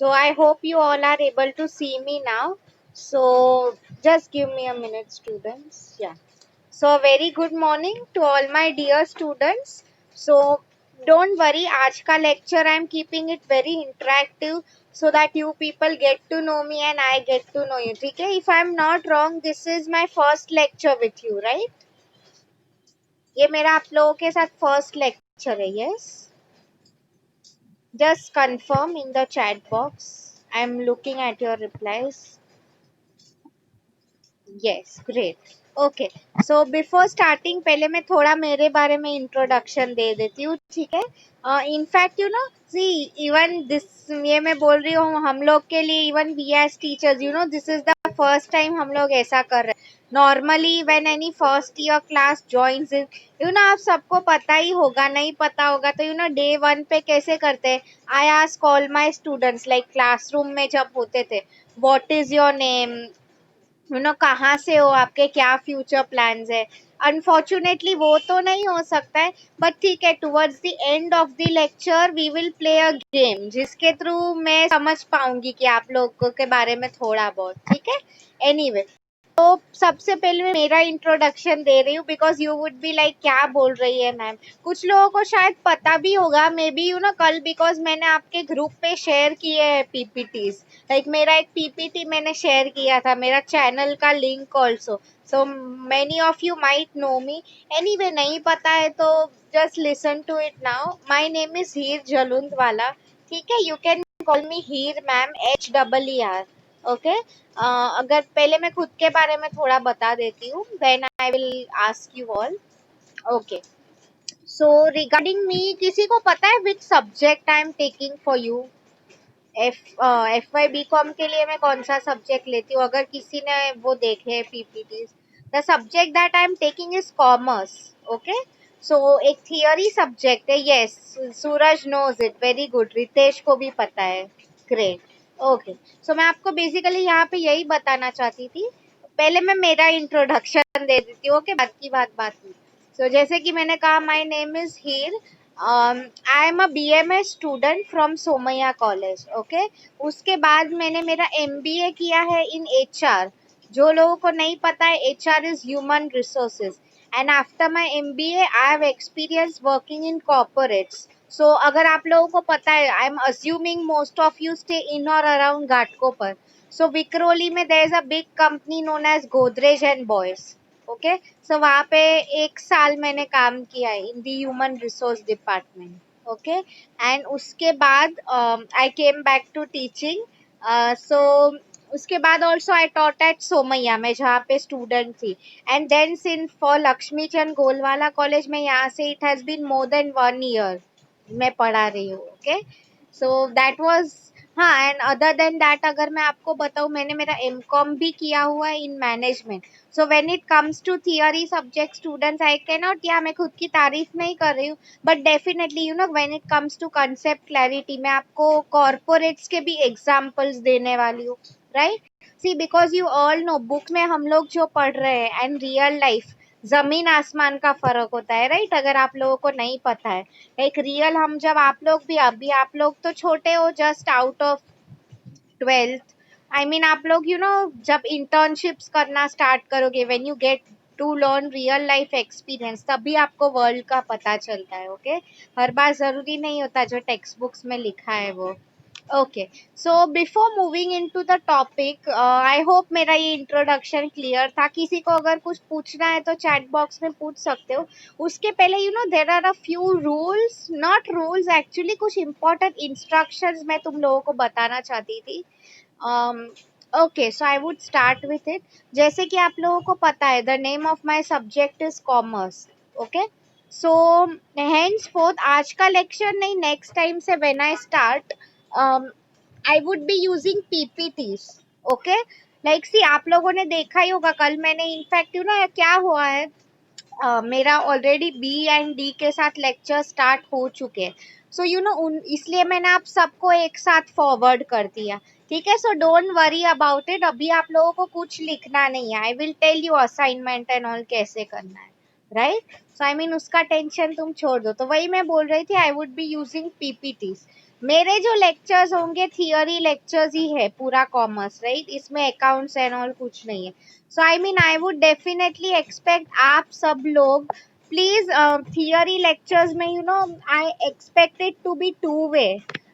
So I hope you all are able to see me now. So just give me a minute, students. Yeah. So a very good morning to all my dear students. So don't worry, आज का lecture I am keeping it very interactive so that you people get to know me and I get to know you. ठीक है? If I am not wrong, this is my first lecture with you, right? ये मेरा आप लोगों के साथ first lecture है, yes? Just confirm in the chat box. I am looking at your replies. Yes, great. Okay. So before starting, पहले मैं थोड़ा मेरे बारे में introduction दे देती हूँ, ठीक है? In fact, you know, see, even this ये मैं बोल रही हूँ हम लोग के लिए, even we as teachers, you know, this is the first time हम लोग ऐसा कर रहे हैं. Normally, when any first year class joins it, you know, आप सबको पता ही होगा, नहीं पता होगा तो you know, day one पे कैसे करते हैं? I ask all my students, like classroom में जब होते थे, what is your name? कहाँ से हो, आपके क्या फ्यूचर प्लान्स है. अनफॉर्चुनेटली वो तो नहीं हो सकता है, बट ठीक है, towards the end of the lecture we will play a game जिसके थ्रू मैं समझ पाऊंगी कि आप लोगों के बारे में थोड़ा बहुत. ठीक है, एनीवे तो सबसे पहले मैं मेरा इंट्रोडक्शन दे रही हूँ because you would be like क्या बोल रही है मैम. कुछ लोगों को शायद पता भी होगा, मे बी कल बिकॉज मैंने आपके ग्रुप पे शेयर किए हैं पीपीटीज. लाइक मेरा एक पीपीटी मैंने शेयर किया था, मेरा चैनल का link also. So many of you might know me. Anyway नहीं पता है तो just listen to it now. My name is Heer Jalundhwala. ठीक है, you can call me Heer ma'am, HEER. Okay. अगर पहले मैं खुद के बारे में थोड़ा बता देती हूँ, then I will ask you all. Okay. So regarding me, किसी को पता है which subject I am taking for you? FY BCom के लिए मैं कौन सा सब्जेक्ट लेती हूँ? अगर किसी ने वो देखे PPT, the subject that I am taking is commerce. Okay. So एक थियरी सब्जेक्ट है. Yes, Suraj knows it. Very good. Ritesh को भी पता है. ग्रेट. ओके. सो मैं आपको बेसिकली यहाँ पे यही बताना चाहती थी. पहले मैं मेरा इंट्रोडक्शन दे देती हूँ. ओके, बात की बात में. सो जैसे कि मैंने कहा, my name is Heer. I am a BMS student from Somaiya college. Okay. उसके बाद मैंने मेरा MBA किया है इन HR. जो लोगों को नहीं पता है, HR is human resources. And after my MBA I have experience working in corporates. So अगर आप लोगों को पता है, I am assuming most of you stay in और अराउंड घाटकोपर. सो विक्रोली में there is a big company known as Godrej and Boyce. Okay. So वहाँ पे 1 साल मैंने काम किया है in the human resource department. Okay. And उसके बाद I came back to teaching. So उसके बाद also I taught at Somaiya में, जहाँ पे स्टूडेंट थी. And then since for Lakshmi Chand Golwala college में, यहाँ से it has been more than 1 year मैं पढ़ा रही हूँ. ओके. So that was. हाँ, एंड अदर देन दैट अगर मैं आपको बताऊँ, मैंने मेरा MCom भी किया हुआ है in management. So when it comes to theory subject students, I can not, या मैं खुद की तारीफ नहीं कर रही हूँ, but definitely when it comes to concept clarity, मैं आपको कॉर्पोरेट्स के भी एग्जांपल्स देने वाली हूँ. Right. See, because you all know, book में हम लोग जो पढ़ रहे हैं एंड रियल लाइफ, जमीन आसमान का फर्क होता है. राइट. अगर आप लोगों को नहीं पता है, एक रियल, हम जब, आप लोग भी, अभी आप लोग तो छोटे हो, just out of 12th. I mean आप लोग जब इंटर्नशिप्स करना स्टार्ट करोगे, when you get to learn real life experience, तभी आपको वर्ल्ड का पता चलता है. ओके. हर बार जरूरी नहीं होता जो टेक्स्ट बुक्स में लिखा है वो. Okay. So before moving into the topic, I hope मेरा ये इंट्रोडक्शन क्लियर था. किसी को अगर कुछ पूछना है तो चैट बॉक्स में पूछ सकते हो. उसके पहले there are a few rules, not rules actually, कुछ इंपॉर्टेंट इंस्ट्रक्शंस मैं तुम लोगों को बताना चाहती थी. Okay. So I would start with it. जैसे कि आप लोगों को पता है, the name of my subject is commerce. Okay. So henceforth, आज का लेक्चर नहीं, नेक्स्ट टाइम से when I start, I would be using PPTs. Okay. Like see, आप लोगों ने देखा ही होगा, कल मैंने इनफैक्ट क्या हुआ है, मेरा ऑलरेडी B and D के साथ लेक्चर स्टार्ट हो चुके हैं. सो इसलिए मैंने आप सबको एक साथ फॉरवर्ड कर दिया. ठीक है. So don't worry about it. अभी आप लोगों को कुछ लिखना नहीं है. I will tell you assignment and all कैसे करना है. राइट. सो आई मीन उसका टेंशन तुम छोड़ दो. तो वही मैं बोल रही थी, I would be using PPTs. मेरे जो लेक्चर्स होंगे थियरी लेक्चर्स ही है पूरा कॉमर्स, राइट? इसमें अकाउंट्स एंड ऑल कुछ नहीं है. So I mean I would definitely expect आप सब लोग प्लीज थियरी लेक्चर्स में I expect it to be two way.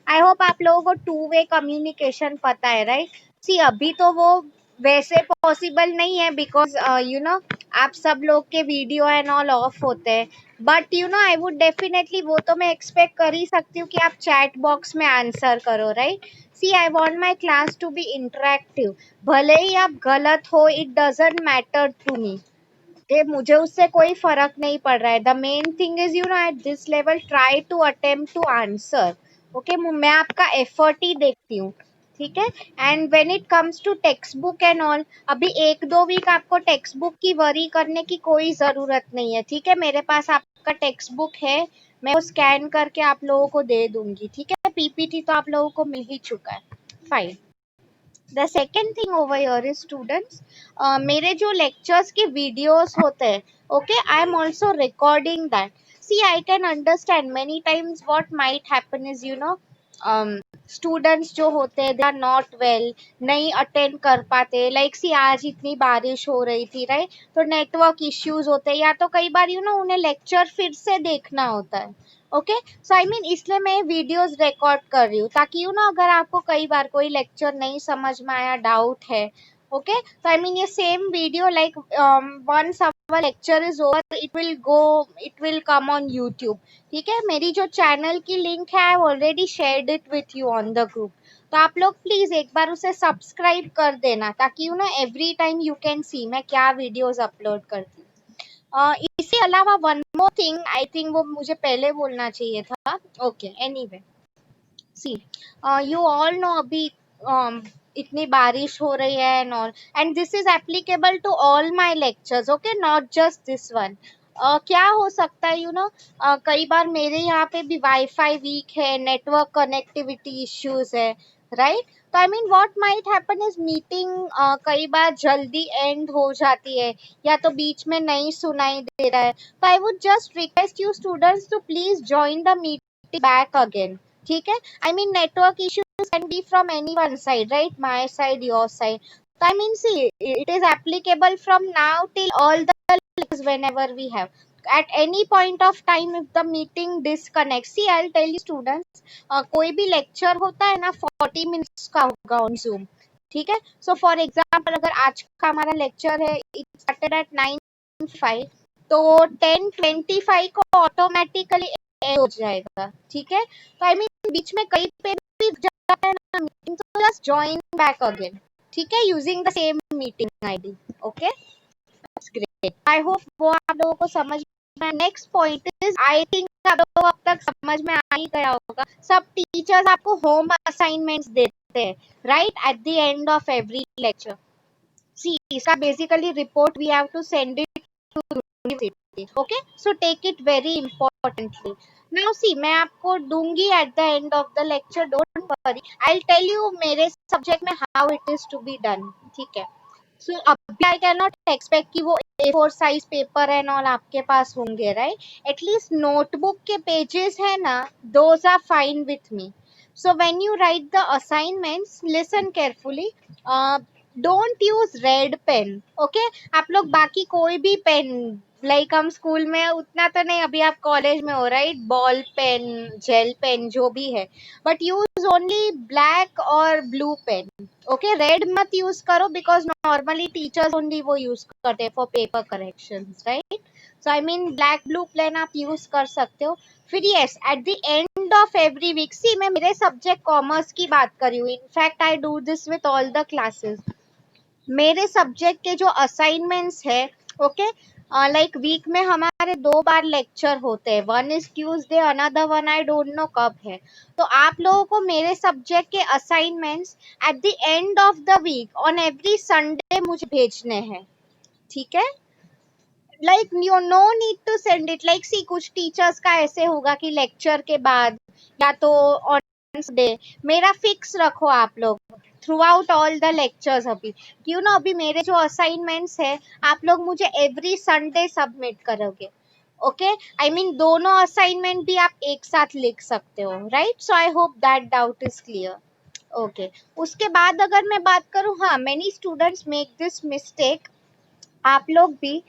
I hope आप लोगों को टू वे कम्युनिकेशन पता है, राइट? सी अभी तो वो वैसे पॉसिबल नहीं है बिकॉज आप सब लोग के वीडियो एंड ऑल ऑफ होते हैं. बट आई वुड डेफिनेटली, वो तो मैं एक्सपेक्ट कर ही सकती हूँ कि आप चैट बॉक्स में आंसर करो, right? See I want my class to be interactive. भले ही आप गलत हो, it doesn't matter to me. कि मुझे उससे कोई फर्क नहीं पड़ रहा है. The main thing is at this level try to attempt to answer. Okay, मैं आपका एफर्ट ही देखती हूँ, ठीक है? And when it comes to text book and all, अभी 1-2 वीक आपको टेक्स्ट बुक की वरी करने की कोई जरूरत नहीं है, ठीक है? मेरे पास आपका टेक्स्ट बुक है, मैं वो स्कैन करके आप लोगों को दे दूंगी, ठीक है? पीपीटी तो आप लोगों को मिल ही चुका है. Fine. The second thing over your is students, मेरे जो लेक्चर्स के वीडियोस होते हैं, okay, I am also recording that. See I can understand many times what might happen is students जो होते हैं दे आर नॉट वेल, नहीं attend कर पाते. लाइक सी आज इतनी बारिश हो रही थी, राइट? तो नेटवर्क इश्यूज होते हैं, या तो कई बार उन्हें लेक्चर फिर से देखना होता है. ओके, सो आई मीन इसलिए मैं वीडियोस रिकॉर्ड कर रही हूँ ताकि अगर आपको कई बार कोई लेक्चर नहीं समझ में आया, डाउट है, ओके, तो आई मीन ये same video like once our lecture is over it will come on YouTube. ठीक है, मेरी जो चैनल की लिंक है I already shared it with you on the group. तो आप लोग प्लीज एक बार उसे सब्सक्राइब कर देना ताकि every time you can see मैं क्या वीडियोस अपलोड करती हूँ. इसके अलावा one more thing, I think वो मुझे पहले बोलना चाहिए था. Okay, anyway, see you all know अभी इतनी बारिश हो रही है and all, and this is applicable to all my lectures, okay, not just this one. क्या हो सकता है कई बार मेरे यहाँ पे भी वाईफाई वीक है, नेटवर्क कनेक्टिविटी इश्यूज है, राइट? तो I mean what might happen is meeting कई बार जल्दी एंड हो जाती है या तो बीच में नहीं सुनाई दे रहा है. तो I would just request you students to please join the meeting back again. ठीक है, I mean network issues can be from anyone's side, right? My side, your side. So, I mean, see, it is applicable from now till all the lectures whenever we have. At any point of time, if the meeting disconnects, see, I'll tell you students, कोई भी lecture होता है ना 40 minutes का होगा on Zoom. ठीक है, so for example अगर आज का हमारा lecture है, it started at 9:05, तो 10:25 को automatically end हो जाएगा. ठीक है, तो आई मीन बीच में कहीं पे भी जाता है ना मीटिंग, तो जस्ट ज्वाइन बैक अगेन. ठीक है, using the same meeting ID. Okay, that's great. I hope वो आप लोगों को समझ में. Next point is, I think आप लोगों को अब तक समझ में आ ही गया होगा, सब टीचर्स आपको होम असाइनमेंट्स देते हैं, right, at the end of every lecture. See, इसका basically report we have to send it to university. Okay, so take it very importantly. Now see, मैं आपको दूंगी at the end of the lecture, don't worry, I will tell you मेरे subject में how it is to be done. ठीक है, सो अभी आई can not expect कि वो A4 size paper and all आपके पास होंगे, राइट? एटलीस्ट नोटबुक के पेजेस है ना, those are fine with me. So when you write the assignments, listen carefully, don't use red pen. Okay, आप लोग बाकी कोई भी पेन, लाइक हम स्कूल में उतना तो नहीं, अभी आप कॉलेज में हो, right, ball pen, gel pen, जो भी है, बट यूज ओनली ब्लैक और ब्लू पेन. ओके, रेड मत यूज करो बिकॉज नॉर्मली टीचर्स ओनली वो यूज करते हैं for paper corrections, right? So I mean black blue pen आप यूज कर सकते हो. फिर yes, at the end of every week, see मैं मेरे सब्जेक्ट कॉमर्स की बात कर रही हूँ, in fact I do this with all the classes. मेरे सब्जेक्ट के जो असाइनमेंट्स है, ओके, लाइक वीक में हमारे 2 बार लेक्चर होते हैं, one is Tuesday, another one I don't know कब है. तो आप लोगों को मेरे सब्जेक्ट के assignments at the end of the week on every Sunday मुझे भेजने हैं. ठीक है, like you know need to send it, like see कुछ टीचर्स का ऐसे होगा कि लेक्चर के बाद या तो ऑन डे, मेरा फिक्स रखो आप लोग throughout all the lectures. अभी अभी मेरे जो असाइनमेंट्स है आप लोग मुझे एवरी संडे सबमिट करोगे. ओके, आई मीन दोनों असाइनमेंट भी आप एक साथ लिख सकते हो, right? So I hope that doubt is clear. Okay, उसके बाद अगर मैं बात करूँ, हाँ, many students make this mistake, आप लोग भी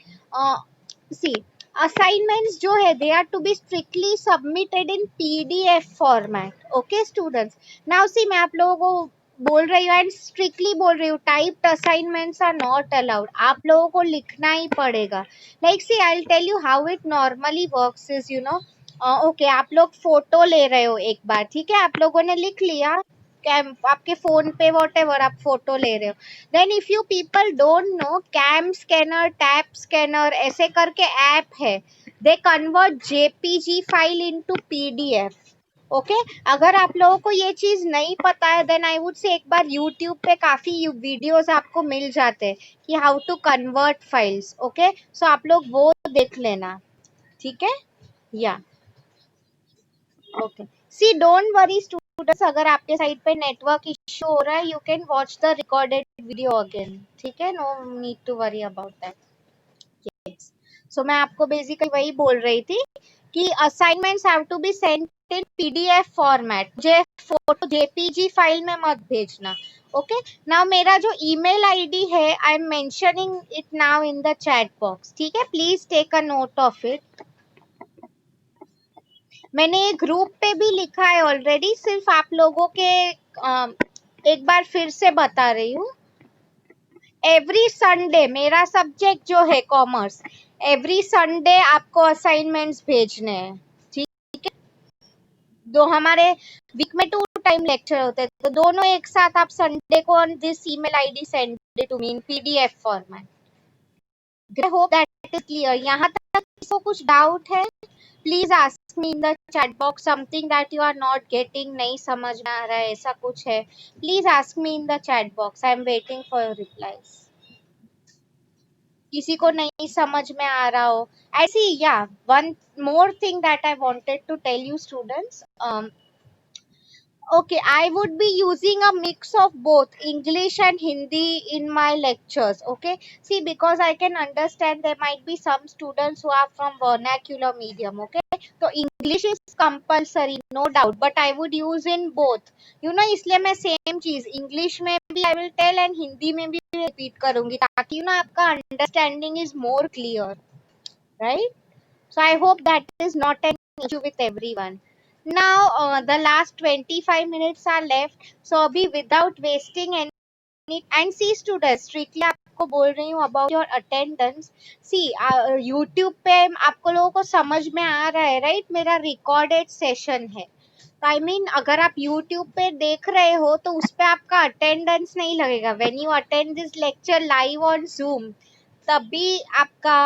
सी, असाइनमेंट्स जो है they are to be strictly submitted in PDF format. Okay students, now see, मैं आप लोगों को बोल रही हूँ एंड स्ट्रिक्टली बोल रही हूँ, typed assignments are not allowed, आप लोगों को लिखना ही पड़ेगा। Like see, I will tell you how it normally works is, you know, okay, आप लोग फोटो ले रहे हो एक बार, ठीक है, आप लोगों ने लिख लिया, कैम आपके फोन पे वॉट एवर आप फोटो ले रहे हो, then if you people don't know, cam scanner, tap scanner ऐसे करके ऐप है, they convert JPG file into PDF. Okay, अगर आप लोगों को ये चीज नहीं पता है, देन आई वुड से एक बार यूट्यूब पे काफी वीडियोस आपको मिल जाते हैं कि how to convert files. Okay, so आप लोग वो देख लेना, ठीक है, या okay. See, don't worry students, अगर आपके साइड पे नेटवर्क इश्यू हो रहा है, you can watch the recorded video again, ठीक है, no need to worry about that. So मैं आपको बेसिकली वही बोल रही थी कि assignments have to be sent in PDF format, जे फोटो जेपीजी फाइल में मत भेजना। ओके, नाउ मेरा जो ईमेल आईडी है, I am mentioning it now in the chat box, ठीक है, please take a note of it. मैंने ये ग्रुप पे भी लिखा है ऑलरेडी, सिर्फ आप लोगों के एक बार फिर से बता रही हूँ। एवरी संडे मेरा सब्जेक्ट जो है कॉमर्स, एवरी संडे आपको असाइनमेंट्स भेजने हैं, ठीक है, दो हमारे वीक में 2 टाइम लेक्चर होते हैं, तो दोनों एक साथ आप संडे को on this email ID send it to me in PDF format. I hope that is clear. यहाँ तक किसी को कुछ डाउट है? Please ask me in the chat box, something that you are not getting, नहीं समझ में आ रहा है, ऐसा कुछ है, please ask me in the chat box, I am waiting for your replies. किसी को नहीं समझ में आ रहा हो ऐसी, या one more thing that I wanted to tell you students, okay, I would be using a mix of both English and Hindi in my lectures. Okay, see, because I can understand there might be some students who are from vernacular medium. Okay, so English is compulsory, no doubt, but I would use in both, you know, इसलिए मैं same चीज English में भी I will tell and Hindi में भी repeat करूंगी, ताकि ना आपका understanding is more clear, right? So I hope that is not an issue with everyone. Now the last 25 minutes are left. So abhi without wasting any, and see students, strictly आपको बोल रही हूँ about your attendance. See, YouTube पे आपको लोगों को समझ में आ रहा है, right? मेरा recorded session है, आई मीन अगर आप YouTube पे देख रहे हो तो उस पे आपका अटेंडेंस नहीं लगेगा। When you attend this lecture live on Zoom, तभी आपका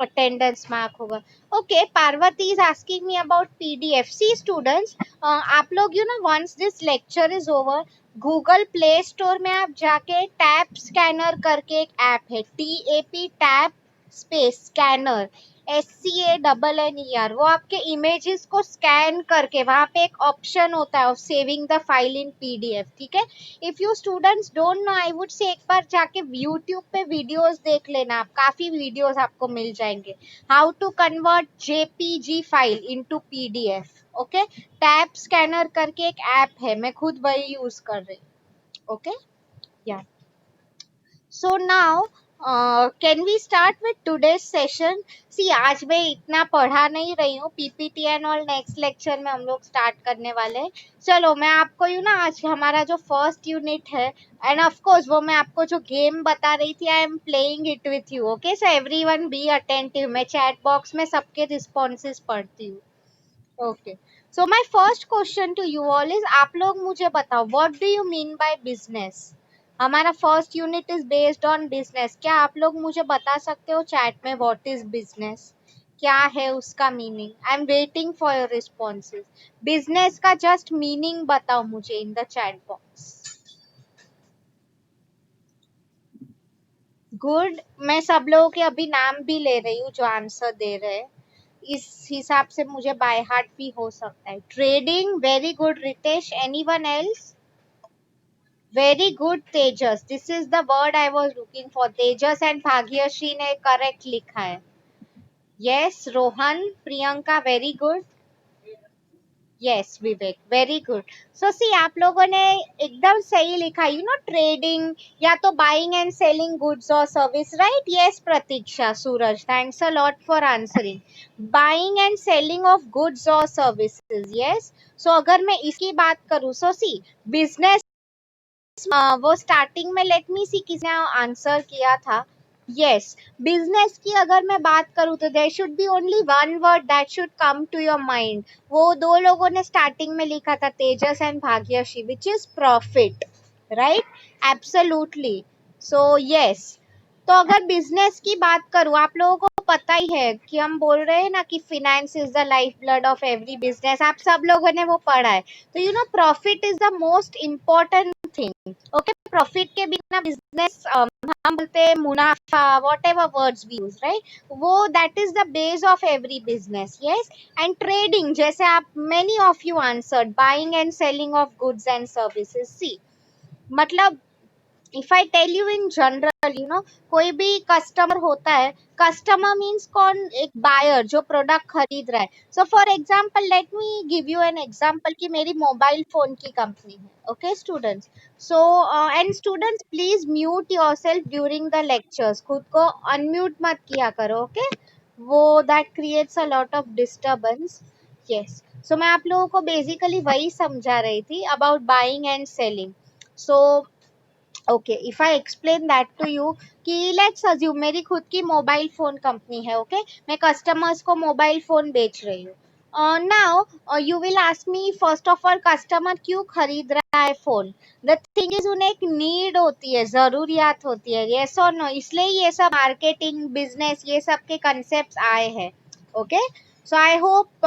अटेंडेंस मार्क होगा। Okay, Parvati is asking me about PDF. See students, आप लोग you know, once this lecture is over, Google Play Store में आप जाके टैप स्कैनर करके एक ऐप है, TAP tap space scanner, SCANNER, वो आपके इमेजेस को स्कैन करके वहां पे एक ऑप्शन होता है of saving the file in PDF, ठीक है। If you students don't know, I would say एक बार जाके यूट्यूब पे वीडियोस देख लेना, आप काफी वीडियोस आपको मिल जाएंगे, how to convert JPG file into PDF. Okay, tap scanner करके एक ऐप है, मैं खुद वही यूज कर रही हूँ। ओके, या so now can we start with today's session? See, आज मैं इतना पढ़ा नहीं रही हूँ, PPT and all next lecture में हम लोग स्टार्ट करने वाले हैं। चलो मैं आपको यू ना, आज हमारा जो फर्स्ट यूनिट है, एंड ऑफ कोर्स वो मैं आपको जो गेम बता रही थी, I am playing it with you. Okay, so everyone be attentive, मैं चैट बॉक्स में सबके रिस्पॉन्सेस पढ़ती हूँ। Okay, so my first question to you all is, आप लोग मुझे बताओ, what do you mean by business? हमारा first unit is based on business. क्या आप लोग मुझे बता सकते हो चैट में व्हाट इज बिजनेस, क्या है उसका meaning? I am waiting for your responses. Business का जस्ट मीनिंग बताओ मुझे इन द चैट बॉक्स। गुड, मैं सब लोगों के अभी नाम भी ले रही हूँ जो आंसर दे रहे हैं, इस हिसाब से मुझे बाय हार्ट भी हो सकता है। Trading, very good Ritesh. Anyone else? Very good Tejas, this is the word I was looking for. Tejas and Bhagyashree ने करेक्ट लिखा है। Yes, Rohan, Priyanka, very good. Yes Vivek very good so see आप लोगों ने एकदम सही लिखा यू नो ट्रेडिंग या तो बाइंग एंड सेलिंग गुड्स और service right yes Pratiksha Suraj thanks a lot for answering buying and selling of goods और सर्विसेज यस सो अगर मैं इसकी बात करूं सो सी बिजनेस वो स्टार्टिंग में लेट मी सी किसने आंसर किया था यस बिजनेस की अगर मैं बात करूं तो there should be only one word that should come to your mind वो दो लोगों ने स्टार्टिंग में लिखा था Tejas and Bhagyashree which is profit right absolutely so yes तो अगर बिजनेस की बात करूं आप लोगों को पता ही है कि हम बोल रहे हैं ना कि finance is the life blood of every business आप सब लोगों ने वो पढ़ा है तो यू नो profit is the most important thing okay profit के बिना बिजनेस हम बोलते हैं मुनाफा whatever words we use right वो that is the base of every business yes and trading जैसे आप many of you answered buying and selling of goods and services see मतलब if I tell you in general you know कोई भी customer होता है customer means कौन एक buyer जो प्रोडक्ट खरीद रहा है so for example let me give you an example कि मेरी मोबाइल फोन की कंपनी है okay students so and students please mute yourself during the lectures खुद को अनम्यूट मत किया करो ओके वो that creates a lot of disturbance yes so मैं आप लोगों को बेसिकली वही समझा रही थी about buying and selling so okay if I explain that to you कि लेट्स अज्यूम मेरी खुद की मोबाइल फोन कंपनी है ओके मैं कस्टमर्स को मोबाइल फोन बेच रही हूँ now you will ask me first of all customer क्यों खरीद रहा है फोन द थिंग इज उन्हें एक नीड होती है जरूरियात होती है यस और नो इसलिए ये सब मार्केटिंग बिजनेस ये सब के कंसेप्ट आए हैं okay so I hope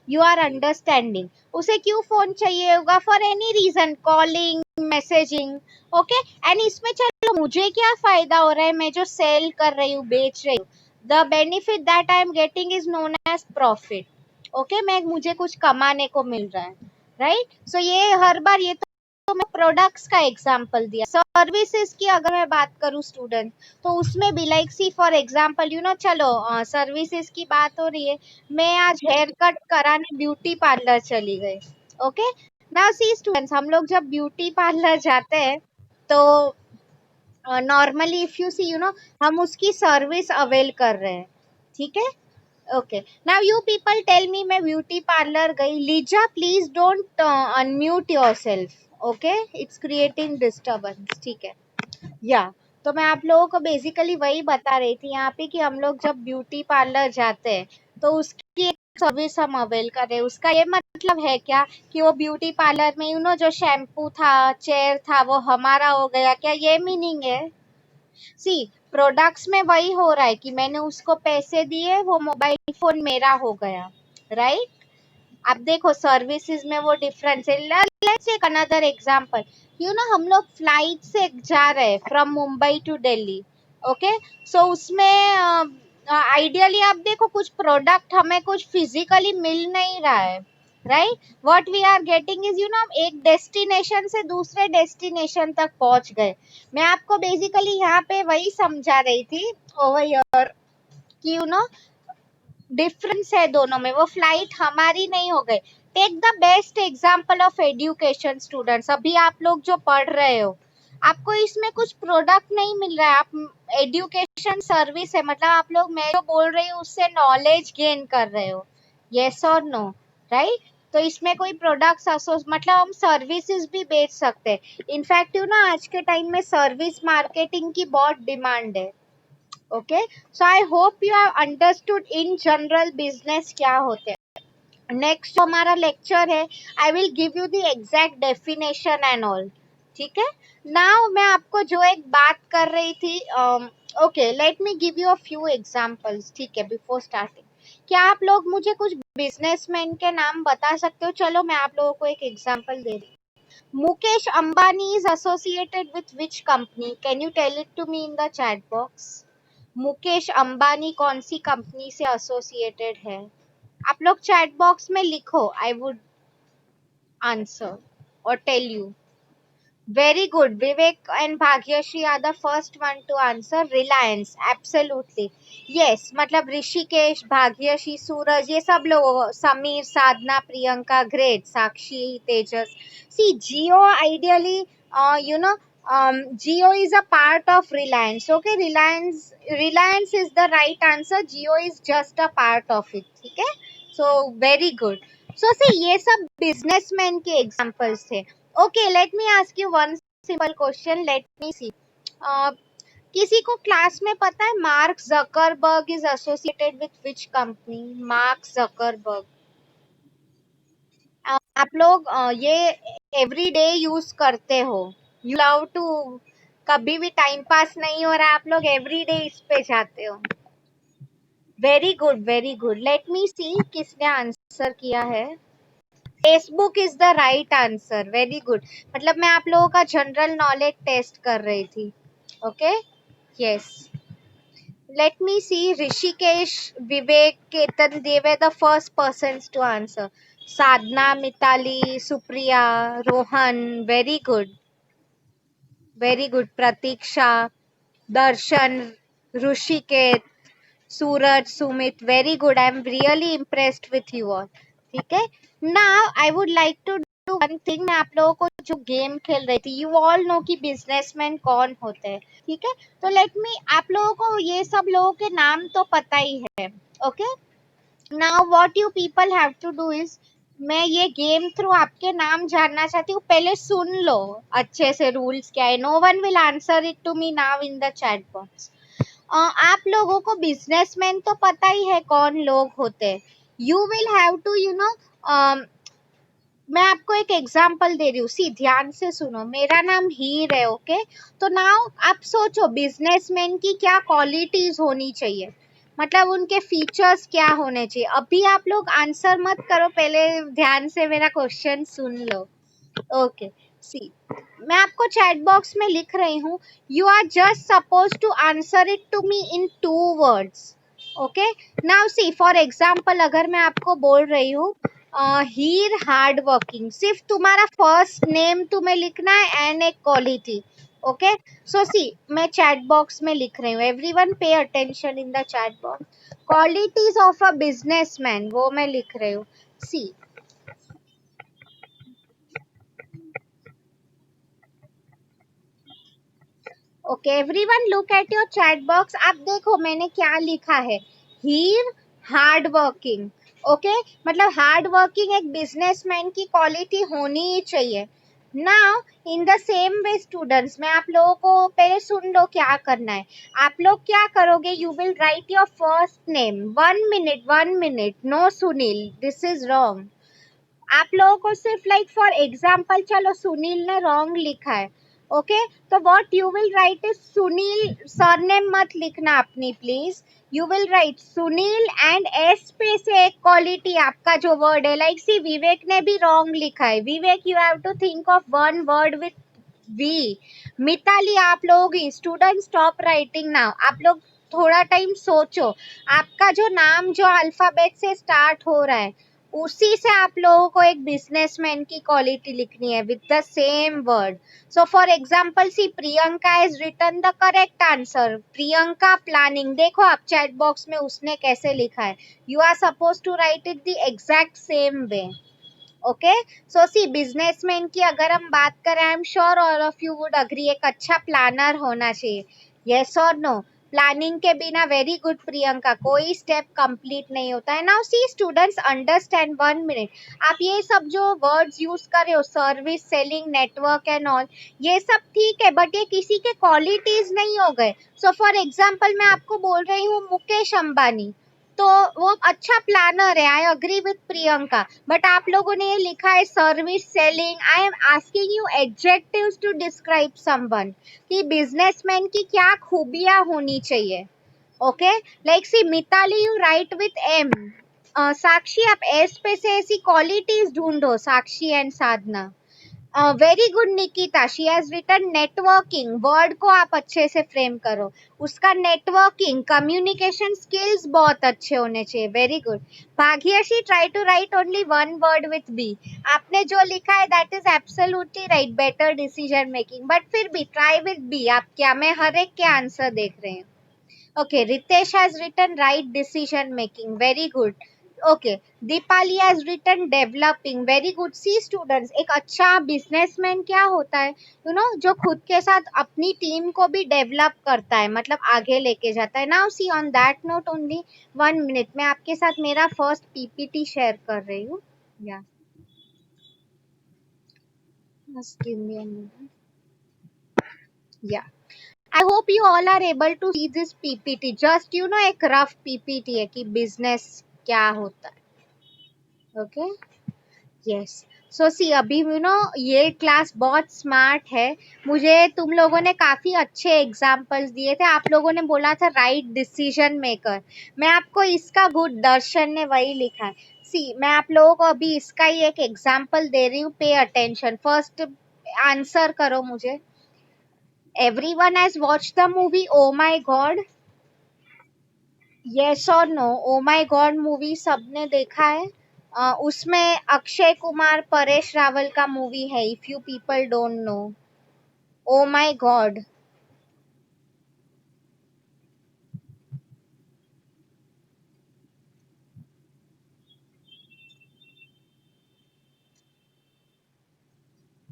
you are understanding उसे क्यों फोन चाहिए होगा for any reason calling messaging okay and इसमें चलो मुझे क्या फायदा हो रहा है मैं जो सेल कर रही हूँ बेच रही हूँ the benefit that I am getting is known as profit okay मैं मुझे कुछ कमाने को मिल रहा है राइट सो ये हर बार ये तो मैं प्रोडक्ट्स का एग्जांपल दिया सर्विसेज की अगर मैं बात करूँ स्टूडेंट तो उसमें भी like see for example you know चलो सर्विसेज की बात हो रही है मैं आज हेयर कट कराने ब्यूटी पार्लर चली गई ओके नाउ सी स्टूडेंट्स हम लोग जब ब्यूटी पार्लर जाते हैं तो normally if you see you know हम उसकी सर्विस अवेल कर रहे हैं ठीक है okay now you people tell me मैं ब्यूटी पार्लर गई Liza please don't unmute yourself okay it's creating disturbance ठीक है या तो मैं आप लोगों को बेसिकली वही बता रही थी यहाँ पे कि हम लोग जब ब्यूटी पार्लर जाते हैं तो उसकी एक सर्विस हम अवेल कर रहे हैं उसका ये मतलब है क्या कि वो ब्यूटी पार्लर में यू नो जो शैम्पू था चेयर था वो हमारा हो गया क्या ये मीनिंग है सी प्रोडक्ट्स में वही हो रहा है कि मैंने उसको पैसे दिए वो मोबाइल फोन मेरा हो गया राइट अब देखो सर्विसेज में वो डिफरेंस है let's take another example you know हम लोग फ्लाइट से जा रहे हैं from Mumbai to Delhi okay so उसमें आइडियली आप देखो कुछ प्रोडक्ट हमें कुछ फिजिकली मिल नहीं रहा है right what we are getting is you know एक डेस्टिनेशन से दूसरे डेस्टिनेशन तक पहुंच गए मैं आपको बेसिकली यहाँ पे वही समझा रही थी ओवर हियर कि यू नो डिफरेंस है दोनों में वो फ्लाइट हमारी नहीं हो गई take the best example of education students अभी आप लोग जो पढ़ रहे हो आपको इसमें कुछ प्रोडक्ट नहीं मिल रहा है आप एजुकेशन सर्विस है मतलब आप लोग मैं जो बोल रही हूँ उससे नॉलेज गेन कर रहे हो यस और नो राइट तो इसमें कोई प्रोडक्ट्स मतलब हम सर्विसेज भी बेच सकते हैं इनफैक्ट यू ना आज के टाइम में सर्विस मार्केटिंग की बहुत डिमांड है okay so I hope you have understood in general business क्या होते हैं नेक्स्ट जो हमारा लेक्चर है I will give you the exact definition and all ठीक है नाउ मैं आपको जो एक बात कर रही थी okay let me give you a few examples ठीक है बिफोर स्टार्टिंग क्या आप लोग मुझे कुछ बिजनेसमैन के नाम बता सकते हो चलो मैं आप लोगों को एक एग्जांपल दे रही हूँ Mukesh Ambani is associated with which company can you tell it to me in the chat box Mukesh Ambani कौन सी कंपनी से एसोसिएटेड है आप लोग चैट बॉक्स में लिखो आई वुड आंसर और tell you Very good. Vivek and Bhagyashree are the first one to answer. Reliance, absolutely. Yes, मतलब ऋषिकेश, भाग्यश्री, सूरज, ये सब लोग, समीर, साधना, Priyanka, great, Sakshi, Tejas. See, Jio ideally, you know, Jio is a part of Reliance. Okay, Reliance is the right answer. Jio is just a part of it. ठीक है? So very good. So see, ये सब businessmen के examples थे. Okay, let me ask you one simple question. Let me see. Uh, किसी को class में पता है Mark Zuckerberg is associated with which company? Mark Zuckerberg. आप लोग ये एवरी डे यूज करते हो. You love to. कभी भी टाइम पास नहीं हो रहा, आप लोग एवरी डे इस पे जाते हो. Very good, very good. Let me see किसने आंसर किया है. Facebook is the right answer. Very good. मतलब मैं आप लोगों का जनरल नॉलेज टेस्ट कर रही थी. Okay. Yes. Let me see. Rishikesh, Vivek, Ketan, they were the first persons to answer. Sadhna, Mitali, Supriya, Rohan, very good. Very good. Pratiksha, Darshan, Rushikesh, Suraj, Sumit, very good. I am really impressed with you all. ठीक है. Now I would like to do one thing. मैं आप लोगों को जो game खेल रही थी, you all know कि बिजनेसमैन कौन होते हैं. ठीक है. तो लेट मी, आप लोगों को ये सब लोगों के नाम तो पता ही है. Okay. Now what you people have to do is, मैं ये गेम थ्रू आपके नाम जानना चाहती हूँ. पहले सुन लो अच्छे से रूल्स क्या है. No one will answer it to me now in the chat box. आप लोगों को बिजनेसमैन तो पता ही है कौन लोग होते हैं. यू विल हैव टू मैं आपको एक एग्जांपल दे रही हूँ. सी, ध्यान से सुनो. मेरा नाम हीर है. ओके. तो नाउ आप सोचो बिजनेसमैन की क्या क्वालिटीज होनी चाहिए, मतलब उनके फीचर्स क्या होने चाहिए. अभी आप लोग आंसर मत करो, पहले ध्यान से मेरा क्वेश्चन सुन लो. ओके. सी, मैं आपको चैट बॉक्स में लिख रही हूँ. You are just suppose to answer it to me in 2 words. Okay. Now see, for example अगर मैं आपको बोल रही हूँ हीर हार्ड वर्किंग, सिर्फ तुम्हारा फर्स्ट नेम तुम्हें लिखना है एंड एक क्वालिटी. ओके. सो सी, मैं चैट बॉक्स में लिख रही हूँ. Everyone pay attention in the chat box. Qualities of a businessman, वो मैं लिख रही हूँ. See, okay everyone look at your chat box. आप देखो मैंने क्या लिखा है. Here hard working. ओके. मतलब हार्ड वर्किंग एक बिजनेसमैन की क्वालिटी होनी ही चाहिए. Now in the same way students, मैं आप लोगों को पहले सुन लो क्या करना है. आप लोग क्या करोगे, you will write your first name. 1 minute, 1 minute. No Sunil, this is wrong. आप लोगों को सिर्फ लाइक फॉर एग्जाम्पल, चलो सुनील ने रॉन्ग लिखा है. ओके. तो what you will right is Sunil. Surname मत लिखना अपनी please. You will right Sunil and S पे से एक क्वालिटी आपका जो वर्ड है. लाइक सी, विवेक ने भी रॉन्ग लिखा है. Vivek, you have to think of one word with V. Mitali, आप लोग स्टूडेंट स्टॉप राइटिंग नाउ. आप लोग थोड़ा टाइम सोचो. आपका जो नाम जो अल्फाबेट से स्टार्ट हो रहा है, उसी से आप लोगों को एक बिजनेसमैन की क्वालिटी लिखनी है with the same word. So for example see, Priyanka is written the correct answer. Priyanka planning. देखो आप चैट बॉक्स में उसने कैसे लिखा है. You are suppose to write it the exact same way. Okay. So see, businessman की अगर हम बात करें, I am sure all of you would agree, एक अच्छा प्लानर होना चाहिए. यस और नो. प्लानिंग के बिना, वेरी गुड प्रियंका, कोई स्टेप कंप्लीट नहीं होता है. Now see students, understand. 1 minute. आप ये सब जो वर्ड्स यूज कर रहे हो, service, selling, network and all, ये सब ठीक है, बट ये किसी के क्वालिटीज नहीं हो गए. सो फॉर एग्जाम्पल मैं आपको बोल रही हूँ मुकेश अंबानी, तो वो अच्छा प्लानर है. I agree with Priyanka. But आप लोगों ने ये लिखा है service, selling. I am asking you adjectives to describe someone, कि बिजनेसमैन की क्या खूबियां होनी चाहिए. Okay. Like see, Mitali you write with M. Sakshi, आप एस पे से ऐसी क्वालिटीज ढूंढो. Sakshi and Sadhana. Very good Nikita, she has written networking, word को आप अच्छे से फ्रेम करो, उसका नेटवर्किंग कम्युनिकेशन स्किल्स बहुत अच्छे होने चाहिए, very good. Bhagyashree, try to write only one word with B, आपने जो लिखा है that is absolutely right, better decision making, but फिर भी ट्राई विथ बी, आप क्या, मैं हर एक के आंसर देख रहे हैं। Okay, Ritesh has written right decision making. Very good. Okay, Deepali has written developing. Very good. See students, एक अच्छा बिजनेसमैन क्या होता है, जो खुद के साथ अपनी टीम को भी डेवलप करता है, मतलब आगे लेके जाता है। Now see on that note only 1 minute, मैं आपके साथ मेरा फर्स्ट पीपीटी शेयर कर रही हूँ। या just give me a minute. या I hope you all are able to see this PPT. Just एक rough PPT है कि business क्या होता है. Okay? Yes. So see, अभी ये क्लास बहुत स्मार्ट है, मुझे तुम लोगों ने काफी अच्छे एग्जाम्पल्स दिए थे, आप लोगों ने बोला था राइट डिसीजन मेकर, मैं आपको इसका गुड दर्शन ने वही लिखा है। सी, मैं आप लोगों को अभी इसका ही एक एग्जाम्पल दे रही हूँ, पे अटेंशन, फर्स्ट आंसर करो मुझे। Everyone has watched the movie Oh My God? Yes और no? Oh my God movie सबने देखा है? उसमें अक्षय कुमार परेश रावल का मूवी है, if you people don't know. Oh my god,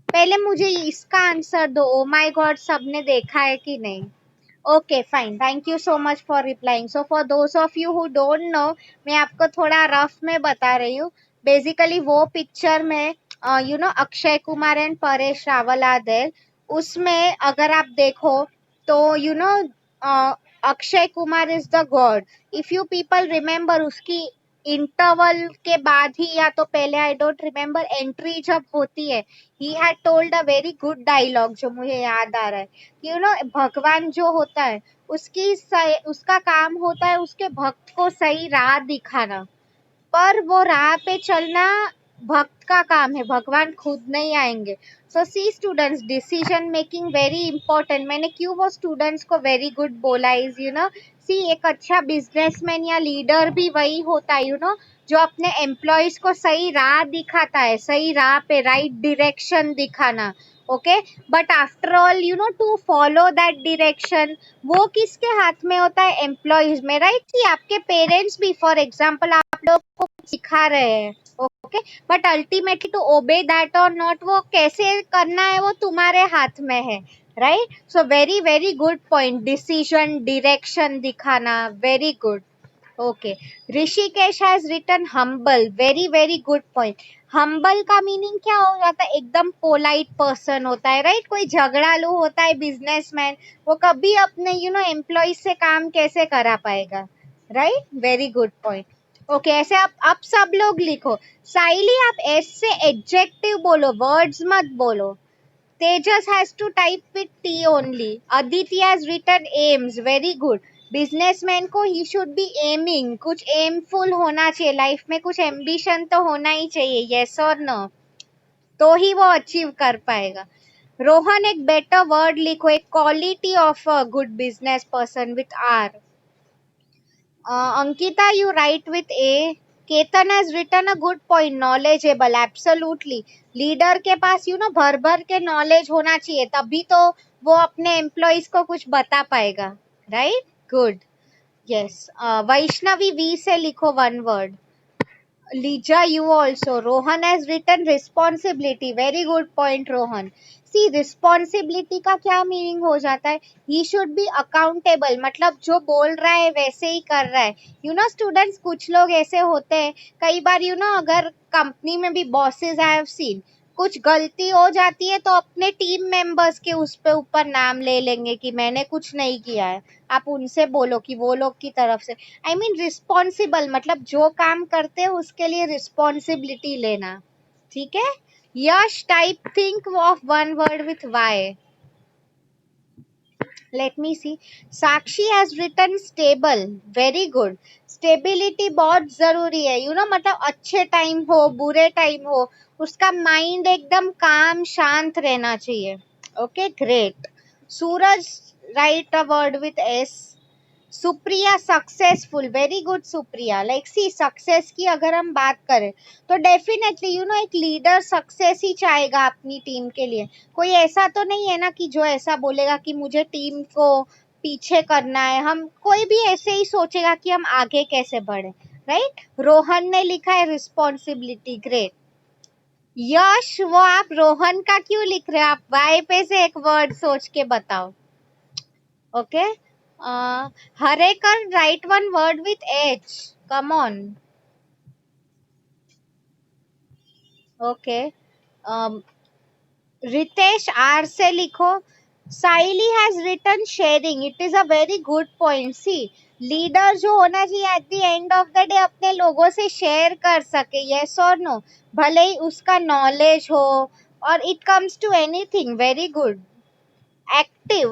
पहले मुझे इसका आंसर दो, ओ माई गॉड सबने देखा है कि नहीं? Okay fine, thank you so much for replying. So for those of you who don't know, मैं आपको थोड़ा रफ में बता रही हूँ। बेसिकली वो पिक्चर में Akshay Kumar and Paresh Rawal are there, उसमें अगर आप देखो तो Akshay Kumar is the god, if you people remember, उसकी इंटरवल के बाद ही या तो पहले, आई डोंट रिमेम्बर, एंट्री जब होती है, he had told a very good dialogue जो मुझे याद आ रहा है। भगवान जो होता है, उसका काम होता है उसके भक्त को सही राह दिखाना, पर वो राह पे चलना भक्त का काम है, भगवान खुद नहीं आएंगे। So see students, decision making very important, मैंने क्यों वो स्टूडेंट्स को वेरी गुड बोला, इज सी, एक अच्छा बिजनेसमैन या लीडर भी वही होता है, जो अपने एम्प्लॉयज को सही राह दिखाता है, सही राह पे राइट डायरेक्शन दिखाना। Okay, but after all to follow that direction, वो किसके हाथ में होता है? एम्प्लॉयज में, राइट? कि आपके पेरेंट्स भी, फॉर एग्जाम्पल, आप लोग को सिखा रहे हैं, okay, but ultimately to obey that और नॉट, वो कैसे करना है वो तुम्हारे हाथ में है, right? So very very good point, decision direction दिखाना, very good. Okay, Rishikesh has written humble, very very good point. Humble का मीनिंग क्या हो जाता है? एकदम पोलाइट पर्सन होता है, राइट? कोई झगड़ालू होता है बिजनेसमैन, वो कभी अपने एम्प्लॉय से काम कैसे करा पाएगा, right? Very good point. Okay, ऐसे आप सब लोग लिखो। साइली, आप एस से एडजेक्टिव बोलो, वर्ड्स मत बोलो। Tejas has to type with T only. Aditi has written aims. Very good. Businessman को ही शुड बी एमिंग, कुछ एमफुल होना चाहिए लाइफ में, कुछ एम्बिशन तो होना ही चाहिए, यस और नो, तो ही वो अचीव कर पाएगा। रोहन, एक बेटर वर्ड लिखो, एक quality of a good business person with R. Ankita, you write with A. Ketan has written a good point. Knowledgeable, absolutely. Leader के पास भर भर के नॉलेज होना चाहिए, तभी तो वो अपने एम्प्लॉयज को कुछ बता पाएगा, right? Good, yes. Vaishnavi, V से लिखो one word. Lija, you also. Rohan has written responsibility. Very good point, Rohan. See, responsibility का क्या मीनिंग हो जाता है? He should be accountable. मतलब जो बोल रहा है वैसे ही कर रहा है। स्टूडेंट्स, कुछ लोग ऐसे होते हैं, कई बार अगर कंपनी में भी बॉसेस आई हैव सीन, कुछ गलती हो जाती है तो अपने टीम मेंबर्स के उस पे ऊपर नाम ले लेंगे कि मैंने कुछ नहीं किया है, आप उनसे बोलो कि वो लोग की तरफ से। आई मीन रिस्पॉन्सिबल, मतलब जो काम करते हैं उसके लिए रिस्पॉन्सिबिलिटी लेना, ठीक है? Yash, type think of one word with Y. Let me see. Sakshi has written stable, very good. Stability बहुत जरूरी है, मतलब अच्छे टाइम हो बुरे टाइम हो, उसका माइंड एकदम काम शांत रहना चाहिए. Okay, great. Suraj, write a word with S. Supriya, successful. Very good Supriya. Like see, success की अगर हम बात करें तो डेफिनेटली एक लीडर सक्सेस ही चाहेगा अपनी टीम के लिए. कोई ऐसा तो नहीं है ना कि जो ऐसा बोलेगा कि मुझे टीम को पीछे करना है. हम कोई भी ऐसे ही सोचेगा कि हम आगे कैसे बढ़े. राइट. रोहन ने लिखा है रिस्पॉन्सिबिलिटी. ग्रेट. यश, वो आप रोहन का क्यों लिख रहे हो? आप वाई पे से एक वर्ड सोच के बताओ. Okay. Harekar, write one word with H. Come on. Okay. Ritesh, R से लिखो. Saili has written sharing. It is a very good point. See, leader जो होना चाहिए at the end of the day अपने लोगों से शेयर कर सके. यस और नो. भले ही उसका नॉलेज हो और it comes to anything. Very good. Active,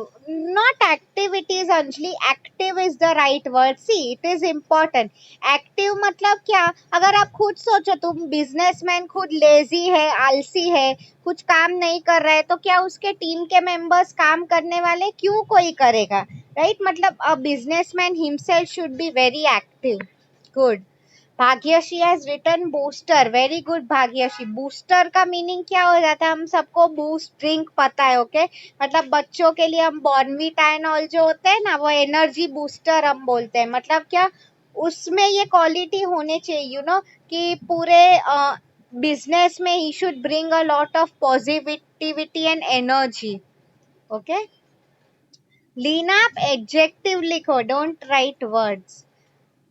not activities Anjali. Active is the right word. See, it is important. Active मतलब क्या? अगर आप खुद सोचो, तुम बिजनेसमैन खुद लेजी है, आलसी है, कुछ काम नहीं कर रहा है, तो क्या उसके टीम के मेंबर्स काम करने वाले? क्यों कोई करेगा? राइट. मतलब a businessman himself should be very active. Good. Bhagyashree has written booster. Very good Bhagyashree. Booster का मीनिंग क्या हो जाता है? हम सबको बूस्ट ड्रिंक पता है. ओके. मतलब बच्चों के लिए हम बॉर्नवीटा एंड ऑल जो होते हैं ना, वो एनर्जी बूस्टर हम बोलते हैं. मतलब क्या? उसमें ये क्वालिटी होने चाहिए कि पूरे बिजनेस में he should bring a lot of positivity and energy. Okay. Leena, आप एडजेक्टिव लिखो, don't write words.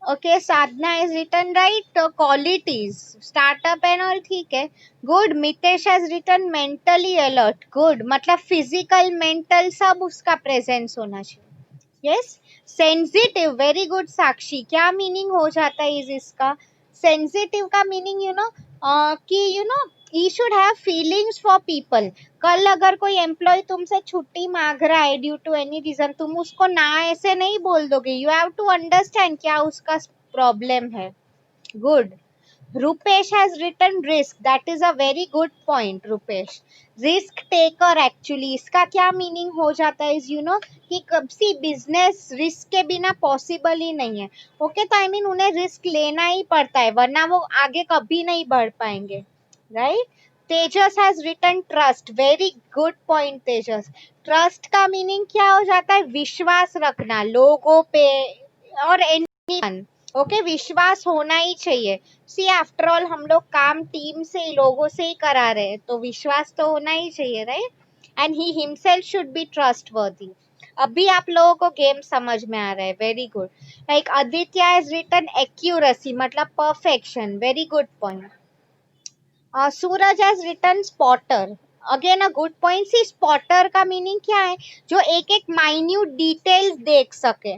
Okay, Sadhna is written right. Qualities, startup and all, ठीक है. Good. Mitesh has written mentally alert. Good. मतलब physical, mental सब उसका presence होना चाहिए. Yes. Sensitive. Very good साक्षी. क्या meaning हो जाता है इसका? Sensitive का meaning कि he should have feelings for people. कल अगर कोई एम्प्लॉय तुमसे छुट्टी मांग रहा है ड्यू टू एनी रीजन, तुम उसको ना ऐसे नहीं बोल दोगे. यू हैव टू अंडरस्टैंड क्या उसका प्रॉब्लम है. Good. Rupesh has written risk. That is a very good point Rupesh. Risk taker, actually इसका क्या मीनिंग हो जाता है? कि कब सी बिजनेस रिस्क के बिना पॉसिबल ही नहीं है. ओके. तो आई मीन उन्हें रिस्क लेना ही पड़ता है, वरना वो आगे कभी नहीं बढ़ पाएंगे. Right. Tejas has written trust. Very good point Tejas. Trust का मीनिंग क्या हो जाता है? विश्वास रखना लोगों पे और एनीवन. ओके. विश्वास होना ही चाहिए. सी, आफ्टर ऑल हम लोग काम टीम से ही, लोगों से ही करा रहे हैं, तो विश्वास तो होना ही चाहिए. Right. And he himself should B trustworthy. अभी आप लोगों को गेम समझ में आ रहा है. Very good. Like Aditya has written accuracy, मतलब perfection. Very good point. Suraj has written spotter. Again a good point. See, spotter का मीनिंग क्या है? जो एक एक माइन्यूट डिटेल्स देख सके.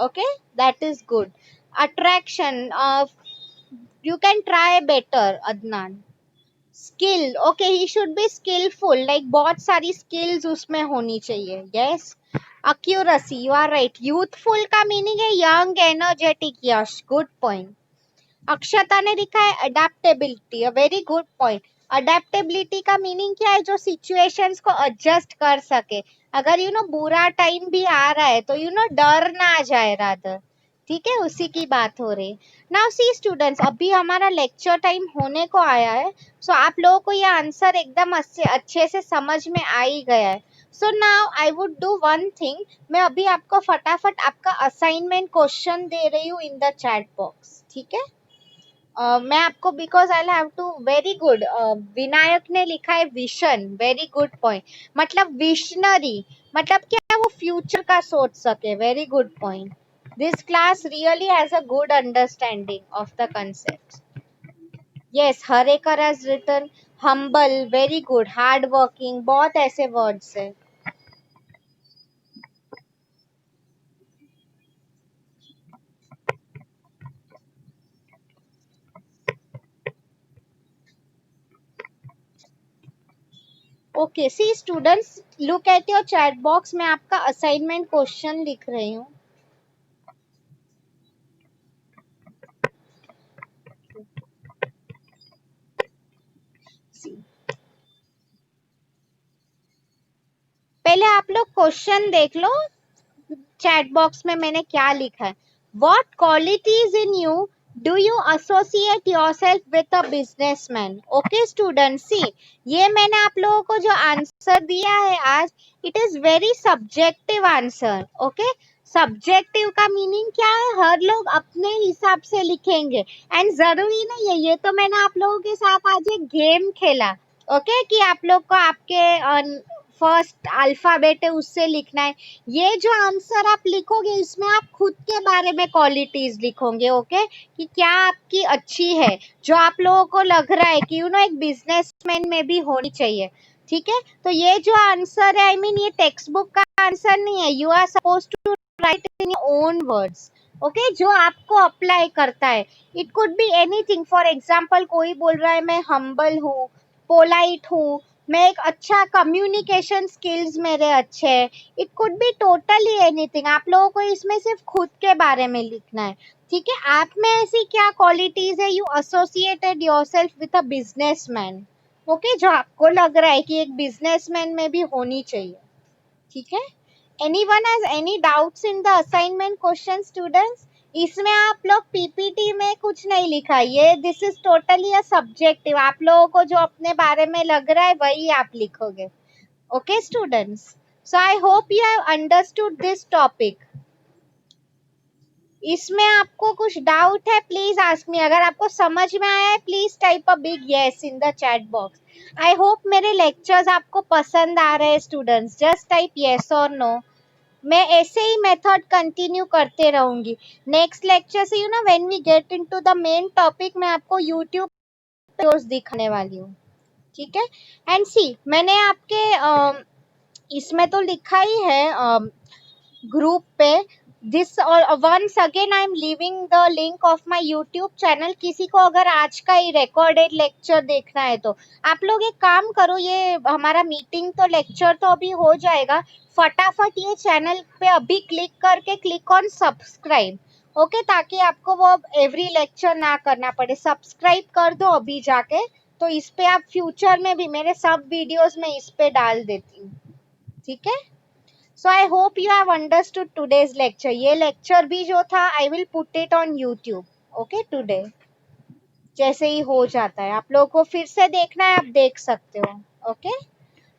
Okay. That is good. Attraction, you can try better. Adnan. Skill, okay, he should be skillful. Like बहुत सारी skills उसमें होनी चाहिए. Yes. Accuracy, you are right. Youthful का meaning है young, energetic. Yes, good point. अक्षता ने लिखा है अडेप्टेबिलिटी. अ वेरी गुड पॉइंट. अडेप्टेबिलिटी का मीनिंग क्या है? जो सिचुएशंस को एडजस्ट कर सके. अगर बुरा टाइम भी आ रहा है तो डर ना आ जाए रादर. ठीक है, उसी की बात हो रही. नाउ सी स्टूडेंट्स, अभी हमारा लेक्चर टाइम होने को आया है. सो आप लोगों को ये आंसर एकदम अच्छे से समझ में आ ही गया है. So now I would do one thing. मैं अभी आपको फटाफट आपका असाइनमेंट क्वेश्चन दे रही हूँ इन द चैट बॉक्स. ठीक है. मैं आपको because I have to. Very good. Vinayak ने लिखा है विशन. Very good point. मतलब विशनरी, मतलब क्या वो फ्यूचर का सोच सके. Very good point. This class really has a good understanding of the concept. Yes, Harekar has written humble. Very good. Hard working, बहुत ऐसे वर्ड्स है. Okay. See students, look at your chat box. मैं आपका assignment question लिख रही हूँ. पहले आप लोग क्वेश्चन देख लो, चैट बॉक्स में मैंने क्या लिखा है. What qualities in you do you associate yourself with a businessman? Okay students, see, ये मैंने आप लोगों को जो आंसर दिया है आज, it is very subjective answer. Okay, subjective का मीनिंग क्या है, हर लोग अपने हिसाब से लिखेंगे. एंड जरूरी नहीं है, ये तो मैंने आप लोगों के साथ आज एक गेम खेला. ओके, कि आप लोग को आपके फर्स्ट अल्फाबेट है उससे लिखना है. ये जो आंसर आप लिखोगे इसमें आप खुद के बारे में क्वालिटीज लिखोगे. ओके, कि क्या आपकी अच्छी है, जो आप लोगों को लग रहा है कि एक बिजनेसमैन में भी होनी चाहिए. ठीक है, तो ये जो आंसर है, आई मीन ये टेक्स्ट बुक का आंसर नहीं है. You are suppose to write in your own words. Okay, जो आपको अप्लाई करता है. It could be anything. For example, कोई बोल रहा है मैं हम्बल हूँ, पोलाइट हूँ, मैं एक अच्छा कम्युनिकेशन स्किल्स मेरे अच्छे हैं. It could be totally anything. आप लोगों को इसमें सिर्फ खुद के बारे में लिखना है. ठीक है, आप में ऐसी क्या क्वालिटीज है, you associated yourself with a businessman. Okay, जो आपको लग रहा है कि एक बिजनेसमैन में भी होनी चाहिए. ठीक है, anyone has any doubts in the assignment question students? इसमें आप लोग पीपीटी में कुछ नहीं लिखा, ये this is totally a subjective. आप लोगों को जो अपने बारे में लग रहा है वही आप लिखोगे. Okay students, so I hope you have understood this topic. इसमें आपको कुछ डाउट है, प्लीज आस्क मी. अगर आपको समझ में आया है, please type a big yes in the chat box. I hope मेरे लेक्चर्स आपको पसंद आ रहे हैं स्टूडेंट्स. जस्ट टाइप यस और नो. मैं ऐसे ही मेथड कंटिन्यू करते रहूंगी. नेक्स्ट लेक्चर से when we get into the main topic, मैं आपको यूट्यूब पे दिखाने वाली हूँ. ठीक है, एंड सी, मैंने आपके इसमें तो लिखा ही है ग्रुप पे. This once again I am leaving the link of my YouTube channel. किसी को अगर आज का ही रिकॉर्डेड लेक्चर देखना है तो आप लोग एक काम करो, ये हमारा मीटिंग तो लेक्चर तो अभी हो जाएगा, फटाफट ये चैनल पे अभी क्लिक करके क्लिक ऑन सब्सक्राइब. ओके, ताकि आपको वो एवरी लेक्चर ना करना पड़े. सब्सक्राइब कर दो अभी जाके, तो इस पे आप फ्यूचर में भी मेरे सब वीडियोस में इस पे डाल देती हूँ. ठीक है, so I hope you have understood today's lecture. ये lecture भी जो था, I will put it on YouTube. Okay, today. जैसे ही हो जाता है, आप लोगों को फिर से देखना है, आप देख सकते हो. Okay.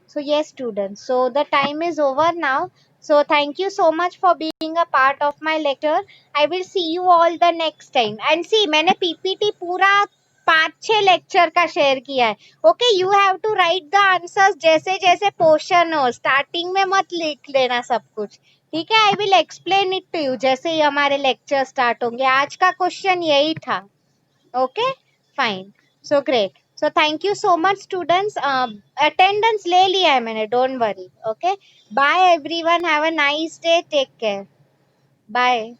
So yes students, so the time is over now. So thank you so much for being a part of my lecture. I will see you all the next time. And see, मैंने PPT पूरा 5-6 lecture का share किया है. Okay, you have to write the answers जैसे जैसे portion हो. Starting में मत लिख लेना सब कुछ. ठीक है, I will explain it to you जैसे ही हमारे लेक्चर स्टार्ट होंगे. आज का क्वेश्चन यही था. Okay, fine. So great. So thank you so much students. Attendance ले लिया है मैंने, don't worry. Okay, bye everyone, have a nice day, take care, bye.